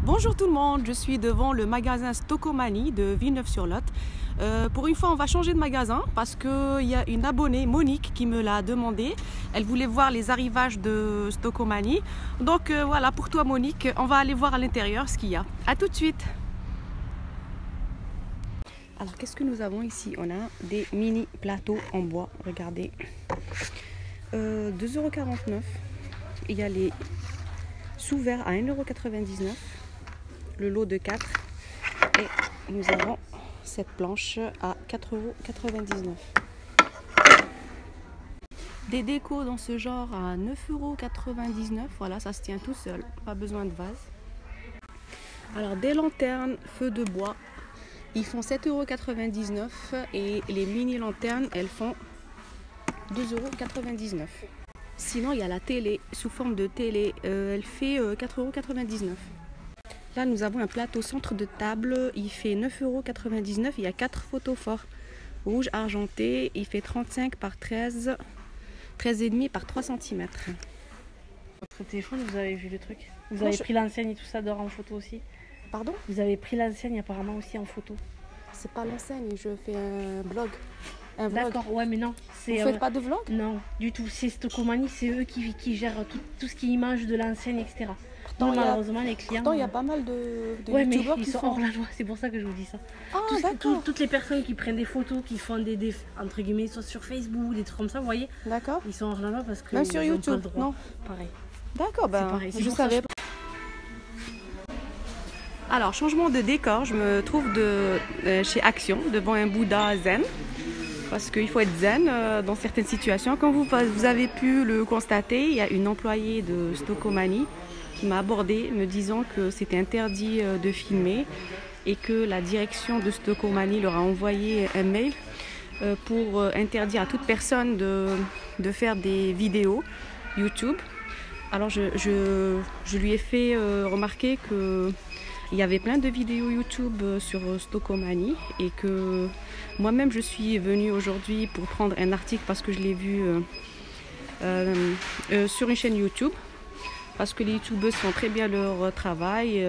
Bonjour tout le monde, je suis devant le magasin Stokomani de Villeneuve-sur-Lot. Pour une fois, on va changer de magasin parce qu'il y a une abonnée, Monique, qui me l'a demandé. Elle voulait voir les arrivages de Stokomani. Donc voilà, pour toi Monique, on va aller voir à l'intérieur ce qu'il y a. A tout de suite. Alors qu'est-ce que nous avons ici? On a des mini plateaux en bois, regardez. 2,49 €. Il y a les sous-verts à 1,99 €. Le lot de 4 et nous avons cette planche à 4,99 €. Des décos dans ce genre à 9,99 €. Voilà, ça se tient tout seul, pas besoin de vase. Alors des lanternes feu de bois, ils font 7,99 € et les mini lanternes elles font 2,99 €. Sinon il y a la télé sous forme de télé, elle fait 4,99 €. Là, nous avons un plateau centre de table, il fait 9,99 €. Il y a 4 photos forts, rouge argenté, il fait 35 par 13, 13,5 par 3 cm. Votre téléphone, vous avez vu le truc? Vous avez pris l'enseigne et tout ça dehors en photo aussi? Pardon? Vous avez pris l'enseigne apparemment aussi en photo? C'est pas l'enseigne, je fais un blog. D'accord, ouais, mais non. Vous faites pas de vlog? Non, du tout. C'est Stokomani, c'est eux qui gèrent tout ce qui est image de l'enseigne, etc. Donc, malheureusement, les clients. Pourtant, il y a pas mal de ouais, youtubeurs mais qui sont font hors la loi, c'est pour ça que je vous dis ça. Ah, d'accord. Toutes les personnes qui prennent des photos, qui font des entre guillemets, soit sur Facebook, des trucs comme ça, vous voyez. D'accord. Ils sont hors la loi parce que. Même sur YouTube, pas le droit. non? Pareil. D'accord, ben, pareil. je savais. Alors, changement de décor, je me trouve chez Action, devant un Bouddha zen. Parce qu'il faut être zen dans certaines situations. Comme vous avez pu le constater, il y a une employée de Stokomani qui m'a abordé me disant que c'était interdit de filmer et que la direction de Stokomani leur a envoyé un mail pour interdire à toute personne de faire des vidéos YouTube. Alors je lui ai fait remarquer que il y avait plein de vidéos YouTube sur Stokomani et que moi-même je suis venue aujourd'hui pour prendre un article parce que je l'ai vu sur une chaîne YouTube. Parce que les youtubeuses font très bien leur travail.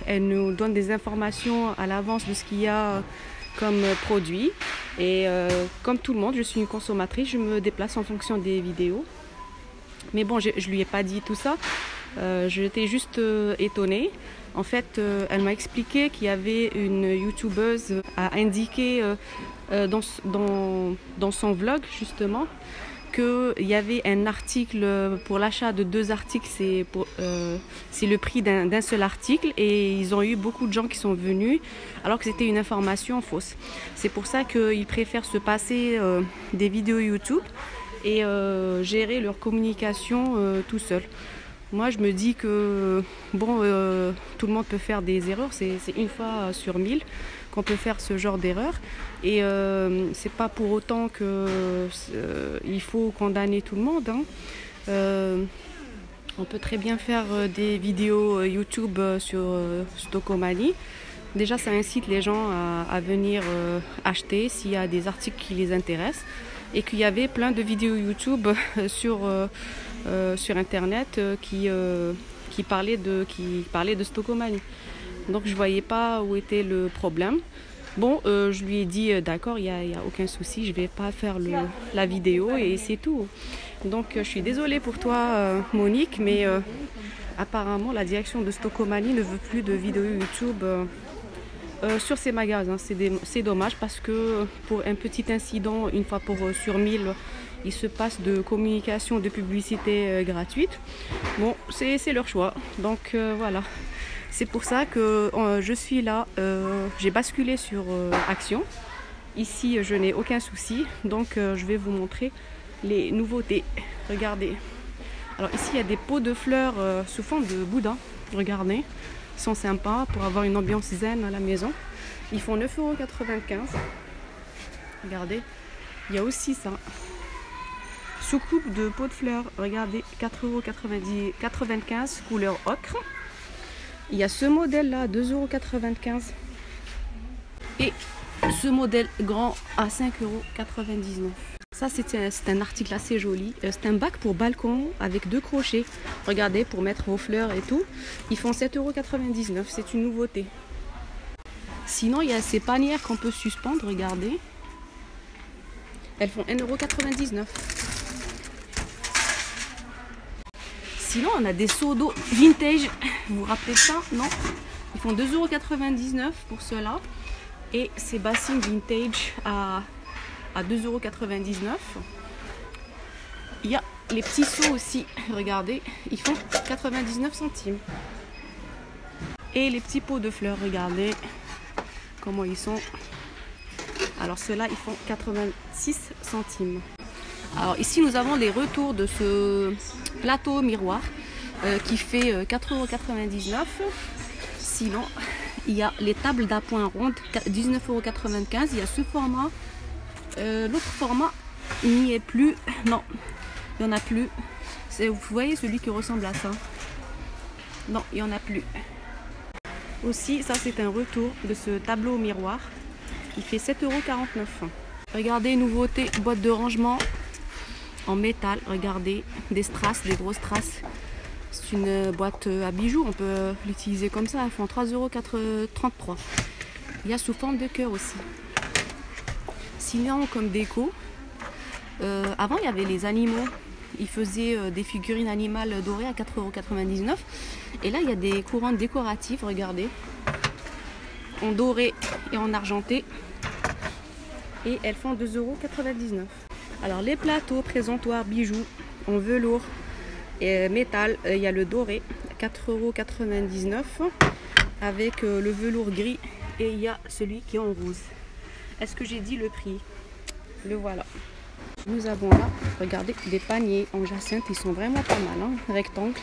Elles nous donnent des informations à l'avance de ce qu'il y a comme produit. Et comme tout le monde, je suis une consommatrice, je me déplace en fonction des vidéos. Mais bon, je lui ai pas dit tout ça. J'étais juste étonnée. En fait, elle m'a expliqué qu'il y avait une youtubeuse à indiquer dans son vlog justement qu'il y avait un article pour l'achat de 2 articles, c'est le prix d'un seul article et ils ont eu beaucoup de gens qui sont venus alors que c'était une information fausse. C'est pour ça qu'ils préfèrent se passer des vidéos YouTube et gérer leur communication tout seul. Moi je me dis que bon, tout le monde peut faire des erreurs, c'est une fois sur 1000 qu'on peut faire ce genre d'erreur et c'est pas pour autant que il faut condamner tout le monde, hein. On peut très bien faire des vidéos YouTube sur Stokomani. Déjà ça incite les gens à venir acheter s'il y a des articles qui les intéressent et qu'il y avait plein de vidéos YouTube sur internet qui parlaient de Stokomani. Donc je voyais pas où était le problème. Bon, je lui ai dit d'accord, il y a aucun souci, je vais pas faire la vidéo et c'est tout. Donc je suis désolée pour toi Monique, mais apparemment la direction de Stokomani ne veut plus de vidéos YouTube sur ces magasins. C'est dommage parce que pour un petit incident, une fois sur 1000, il se passe de communication, de publicité gratuite. Bon, c'est leur choix. Donc voilà. C'est pour ça que je suis là, j'ai basculé sur Action. Ici, je n'ai aucun souci, donc je vais vous montrer les nouveautés. Regardez. Alors ici, il y a des pots de fleurs sous forme de Bouddha. Regardez, ils sont sympas pour avoir une ambiance zen à la maison. Ils font 9,95 €. Regardez, il y a aussi ça. Soucoupe de pots de fleurs, regardez, 4,95 € couleur ocre. Il y a ce modèle là, 2,95 € et ce modèle grand à 5,99 €. Ça, c'est un article assez joli. C'est un bac pour balcon avec 2 crochets. Regardez, pour mettre vos fleurs et tout. Ils font 7,99 €. C'est une nouveauté. Sinon, il y a ces panières qu'on peut suspendre. Regardez. Elles font 1,99 €. Sinon, on a des seaux d'eau vintage. Vous vous rappelez de ça? Non? Ils font 2,99 € pour cela. Et ces bassines vintage à 2,99 €. Il y a les petits seaux aussi, regardez, ils font 99 centimes. Et les petits pots de fleurs, regardez comment ils sont. Alors ceux-là, ils font 86 centimes. Alors ici, nous avons les retours de ce plateau miroir qui fait 4,99 €. Sinon, il y a les tables d'appoint rondes, 19,95 €. Il y a ce format. L'autre format, il n'y est plus. Non, il n'y en a plus. Vous voyez celui qui ressemble à ça? Non, il n'y en a plus. Aussi, ça c'est un retour de ce tableau miroir. Il fait 7,49 €. Regardez, nouveauté, boîte de rangement en métal. Regardez, des strass, des grosses strass. C'est une boîte à bijoux, on peut l'utiliser comme ça. Elles font 3,33 €. Il y a sous forme de cœur aussi. Sinon, comme déco, avant il y avait les animaux. Ils faisaient des figurines animales dorées à 4,99 €. Et là, il y a des couronnes décoratives, regardez, en doré et en argenté. Et elles font 2,99 €. Alors, les plateaux présentoirs bijoux en velours et métal, il y a le doré, 4,99 € avec le velours gris. Et il y a celui qui est en rose. Est-ce que j'ai dit le prix? Le voilà. Nous avons là, regardez, des paniers en jacinthe. Ils sont vraiment pas mal, hein, rectangle.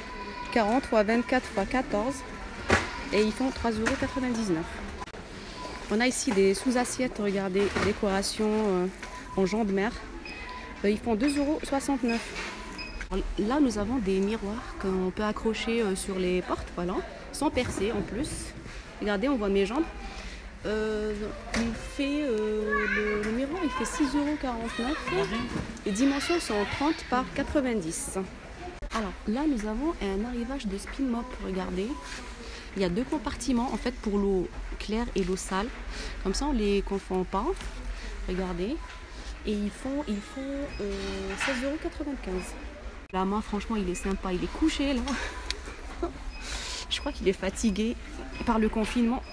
40 x 24 x 14. Et ils font 3,99 €. On a ici des sous-assiettes, regardez, décoration en jonc de mer. Ils font 2,69 €. Là, nous avons des miroirs qu'on peut accrocher sur les portes, voilà, sans percer en plus. Regardez, on voit mes jambes. Le miroir il fait 6,49 €. Les dimensions sont 30 par 90. Alors là nous avons un arrivage de spin mop, regardez. Il y a 2 compartiments en fait pour l'eau claire et l'eau sale. Comme ça on les confond pas. Regardez. Et ils font 16,95 €. La main franchement il est sympa, il est couché là. Je crois qu'il est fatigué par le confinement.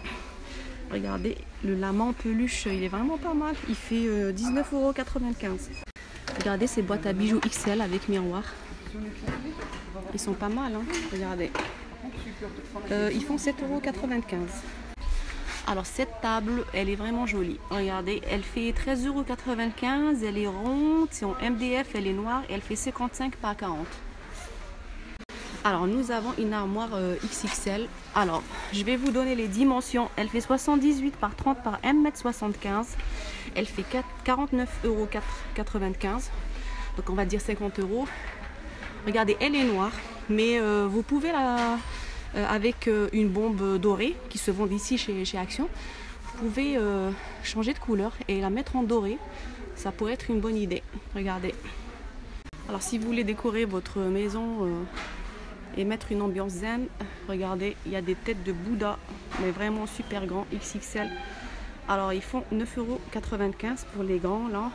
Regardez, le lama en peluche, il est vraiment pas mal. Il fait 19,95 €. Regardez ces boîtes à bijoux XL avec miroir. Ils sont pas mal, hein. Regardez. Ils font 7,95 €. Alors cette table, elle est vraiment jolie. Regardez, elle fait 13,95 €. Elle est ronde, c'est en MDF, elle est noire et elle fait 55 par 40. Alors nous avons une armoire XXL. Alors je vais vous donner les dimensions. Elle fait 78 par 30 par 1,75 m. Elle fait 49,95 €. Donc on va dire 50 €. Regardez, elle est noire. Mais vous pouvez avec une bombe dorée qui se vend ici chez Action. Vous pouvez changer de couleur et la mettre en doré. Ça pourrait être une bonne idée. Regardez. Alors si vous voulez décorer votre maison et mettre une ambiance zen, regardez, il y a des têtes de Bouddha, mais vraiment super grands, XXL. Alors ils font 9,95 € pour les grands là.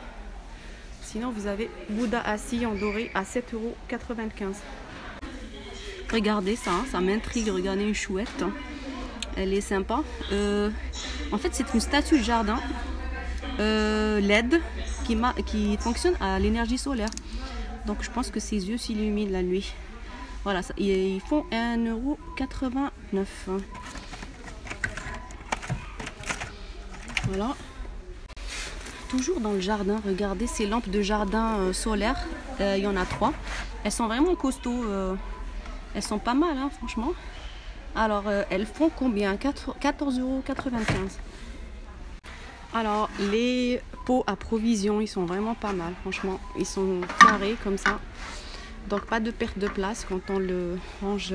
Sinon vous avez Bouddha assis en doré à 7,95 €. Regardez ça, hein, ça m'intrigue. Regardez une chouette, hein. Elle est sympa. En fait c'est une statue de jardin LED qui fonctionne à l'énergie solaire. Donc je pense que ses yeux s'illuminent la nuit. Voilà, ils font 1,89 €. Voilà. Toujours dans le jardin, regardez ces lampes de jardin solaires. Il y en a 3. Elles sont vraiment costauds. Elles sont pas mal, hein, franchement. Alors, elles font combien? 14,95 €. Alors, les pots à provisions, ils sont vraiment pas mal, franchement. Ils sont carrés comme ça. Donc pas de perte de place quand on le range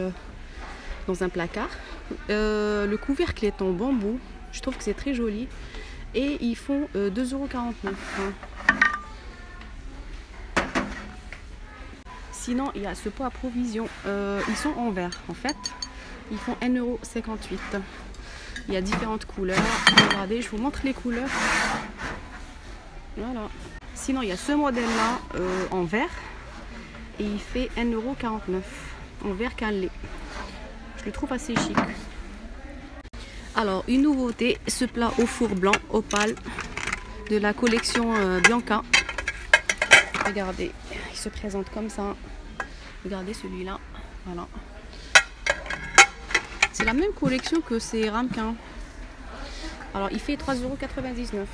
dans un placard. Le couvercle est en bambou. Je trouve que c'est très joli. Et ils font 2,49 €. Sinon, il y a ce pot à provision. Ils sont en verre, en fait. Ils font 1,58 €. Il y a différentes couleurs. Regardez, je vous montre les couleurs. Voilà. Sinon, il y a ce modèle-là en verre. Et il fait 1,49 € en verre cannelé. Je le trouve assez chic. Alors, une nouveauté, ce plat au four blanc opale de la collection Bianca. Regardez, il se présente comme ça. Regardez celui-là. Voilà. C'est la même collection que ces ramequins. Alors, il fait 3,99 €.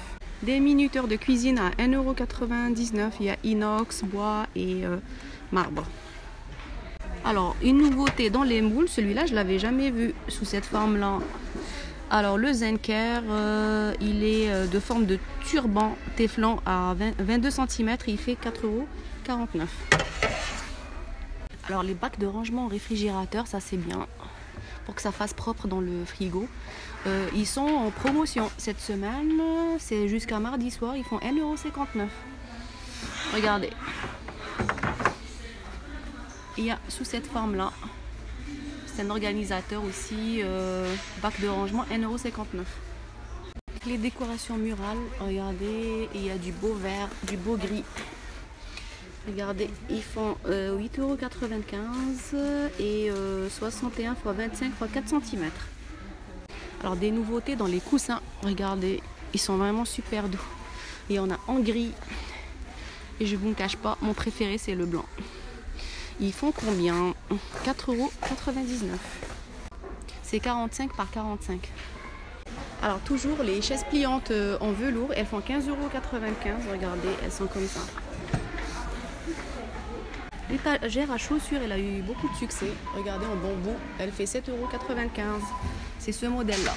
Des minuteurs de cuisine à 1,99 €. Il y a inox, bois et marbre. Alors, une nouveauté dans les moules. Celui-là, je ne l'avais jamais vu sous cette forme-là. Alors, le Zenker, il est de forme de turban téflon à 22 cm. Il fait 4,49 €. Alors, les bacs de rangement au réfrigérateur, ça c'est bien. Pour que ça fasse propre dans le frigo. Ils sont en promotion cette semaine. C'est jusqu'à mardi soir. Ils font 1,59 €. Regardez. Il y a sous cette forme-là. C'est un organisateur aussi. Bac de rangement, 1,59 €. Les décorations murales, regardez. Il y a du beau vert, du beau gris. Regardez, ils font 8,95 € et 61 x 25 x 4 cm. Alors des nouveautés dans les coussins, regardez, ils sont vraiment super doux. Il y en a en gris et je ne vous cache pas, mon préféré c'est le blanc. Ils font combien? 4,99 €. C'est 45 par 45. Alors toujours les chaises pliantes en velours, elles font 15,95 €. Regardez, elles sont comme ça. L'étagère à chaussures, elle a eu beaucoup de succès. Regardez en bambou, elle fait 7,95 €. C'est ce modèle-là.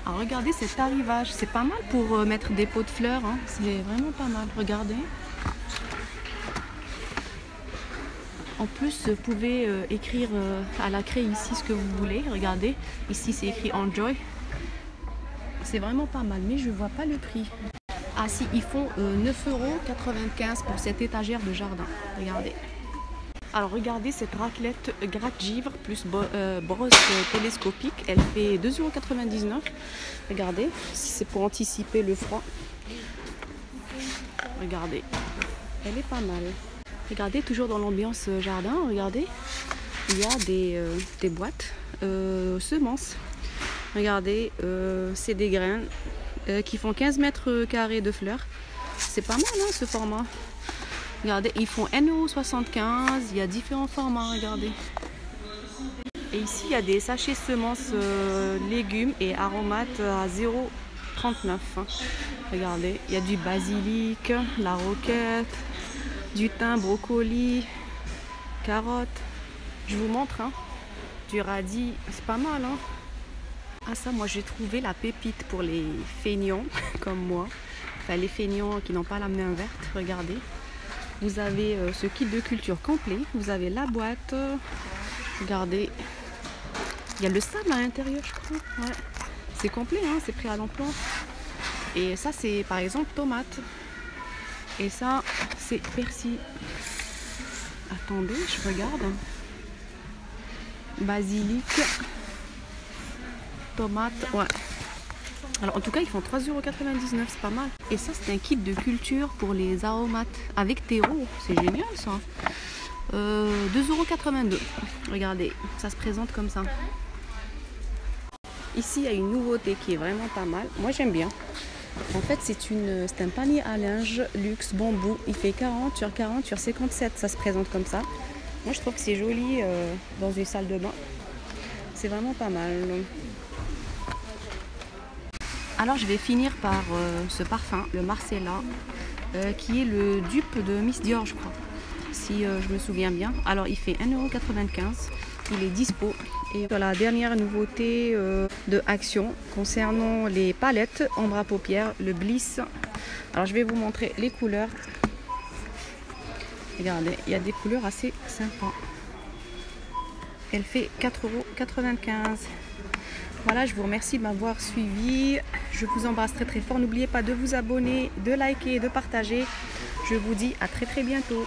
Alors regardez cet arrivage, c'est pas mal pour mettre des pots de fleurs. Hein. C'est vraiment pas mal. Regardez. En plus, vous pouvez écrire à la craie ici ce que vous voulez. Regardez, ici c'est écrit Enjoy. C'est vraiment pas mal, mais je vois pas le prix. Ah si, ils font 9,95 € pour cette étagère de jardin. Regardez. Alors regardez cette raclette gratte-givre plus brosse télescopique. Elle fait 2,99 €. Regardez, si c'est pour anticiper le froid. Regardez, elle est pas mal. Regardez, toujours dans l'ambiance jardin, regardez. Il y a des boîtes semences. Regardez, c'est des graines. Qui font 15 mètres carrés de fleurs. C'est pas mal hein, ce format. Regardez, ils font 1,75 €. Il y a différents formats, regardez. Et ici, il y a des sachets semences légumes et aromates à 0,39 €. Regardez, il y a du basilic, la roquette, du thym, brocoli, carottes. Je vous montre, hein. Du radis, c'est pas mal, hein. Ah ça, moi j'ai trouvé la pépite pour les feignants comme moi, enfin les feignants qui n'ont pas la main verte. Regardez, vous avez ce kit de culture complet, vous avez la boîte, regardez, il y a le sable à l'intérieur je crois, ouais. C'est complet, hein, c'est prêt à l'emploi. Et ça c'est par exemple tomate, et ça c'est persil. Attendez, je regarde, basilic, tomates, ouais. Alors en tout cas ils font 3,99 €, c'est pas mal. Et ça c'est un kit de culture pour les aromates avec terreau, c'est génial ça. 2,82 €. Regardez, ça se présente comme ça. Ici il y a une nouveauté qui est vraiment pas mal, moi j'aime bien. En fait c'est un panier à linge luxe bambou, il fait 40 sur 40 sur 57, ça se présente comme ça. Moi je trouve que c'est joli dans une salle de bain, c'est vraiment pas mal. Alors je vais finir par ce parfum, le Marcella, qui est le dupe de Miss Dior je crois, si je me souviens bien. Alors il fait 1,95 €, il est dispo. Et la dernière nouveauté de Action concernant les palettes ombre à paupières, le Bliss. Alors je vais vous montrer les couleurs. Regardez, il y a des couleurs assez sympas. Elle fait 4,95 €. Voilà, je vous remercie de m'avoir suivi. Je vous embrasse très très fort. N'oubliez pas de vous abonner, de liker et de partager. Je vous dis à très très bientôt.